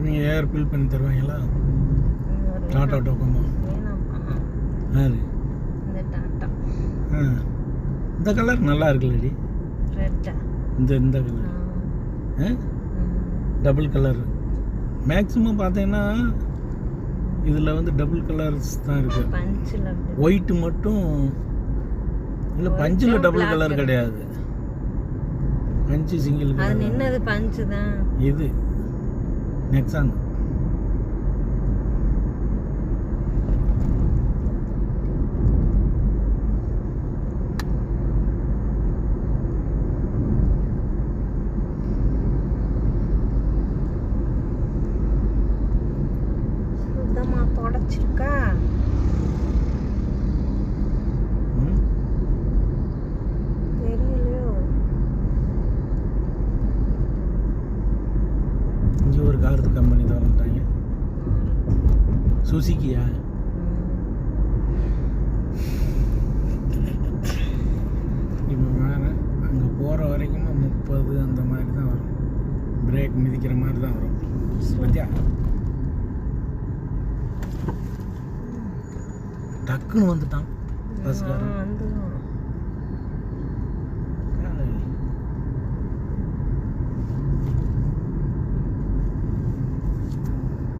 நீங்கள் ஏர் ஃபில் பண்ணி தருவாங்களா? டாட்டா டோக்கோமா? யாரு? இந்த டாட்டா. இந்த கலர் நல்லா இருக்குல்லடி. ரெட்டா? இந்த கலர் டபுள் கலர். மேக்ஸிமம் பார்த்தீங்கன்னா இதில் வந்து டபுள் கலர்ஸ் தான் இருக்கு. பஞ்சில் ஒயிட்டு மட்டும் இல்லை, பஞ்சில் டபுள் கலர் கிடையாது. பஞ்சு சிங்கிள் அது கலர். நின்னது பஞ்சு தான். இது நெக்ஸான். சுத்தமா தொடச்சிருக்கா? தெரியலையோ. இங்கே ஒரு கார் கம்பெனி தான் வந்துட்டாங்க. சுசுக்கியா? இப்போ வேறு அங்கே போகிற வரைக்கும் 30 அந்த மாதிரி தான் வரும். பிரேக் மிதிக்கிற மாதிரி தான் வரும். பத்தியா டக்குன்னு வந்துட்டான் பஸ்காரன்.